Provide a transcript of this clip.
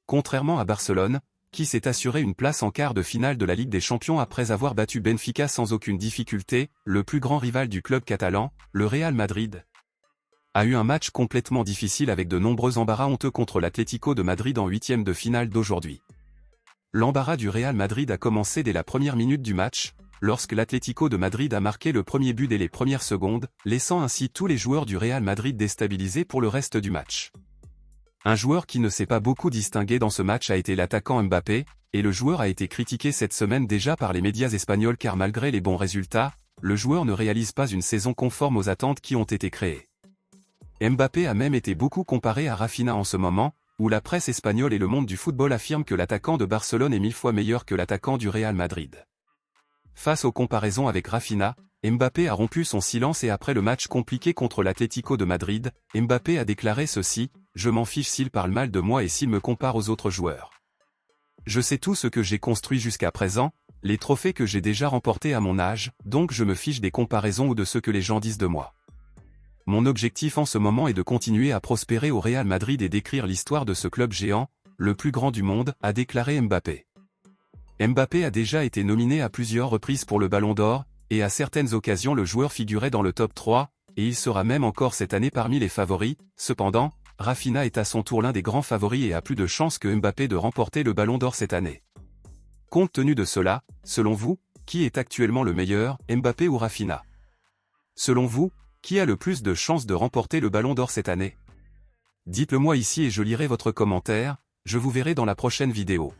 contrairement à Barcelone, qui s'est assuré une place en quart de finale de la Ligue des Champions après avoir battu Benfica sans aucune difficulté, le plus grand rival du club catalan, le Real Madrid, a eu un match complètement difficile avec de nombreux embarras honteux contre l'Atlético de Madrid en huitième de finale d'aujourd'hui. L'embarras du Real Madrid a commencé dès la première minute du match, lorsque l'Atlético de Madrid a marqué le premier but dès les premières secondes, laissant ainsi tous les joueurs du Real Madrid déstabilisés pour le reste du match. Un joueur qui ne s'est pas beaucoup distingué dans ce match a été l'attaquant Mbappé, et le joueur a été critiqué cette semaine déjà par les médias espagnols car malgré les bons résultats, le joueur ne réalise pas une saison conforme aux attentes qui ont été créées. Mbappé a même été beaucoup comparé à Rafinha en ce moment, où la presse espagnole et le monde du football affirment que l'attaquant de Barcelone est 1000 fois meilleur que l'attaquant du Real Madrid. Face aux comparaisons avec Rafinha, Mbappé a rompu son silence et après le match compliqué contre l'Atlético de Madrid, Mbappé a déclaré ceci: « Je m'en fiche s'il parle mal de moi et s'il me compare aux autres joueurs. Je sais tout ce que j'ai construit jusqu'à présent, les trophées que j'ai déjà remportés à mon âge, donc je me fiche des comparaisons ou de ce que les gens disent de moi. Mon objectif en ce moment est de continuer à prospérer au Real Madrid et d'écrire l'histoire de ce club géant, le plus grand du monde, » a déclaré Mbappé. Mbappé a déjà été nominé à plusieurs reprises pour le Ballon d'Or, et à certaines occasions le joueur figurait dans le top 3, et il sera même encore cette année parmi les favoris. Cependant, Rafinha est à son tour l'un des grands favoris et a plus de chances que Mbappé de remporter le Ballon d'Or cette année. Compte tenu de cela, selon vous, qui est actuellement le meilleur, Mbappé ou Rafinha? Selon vous, qui a le plus de chances de remporter le Ballon d'Or cette année? Dites-le moi ici et je lirai votre commentaire, je vous verrai dans la prochaine vidéo.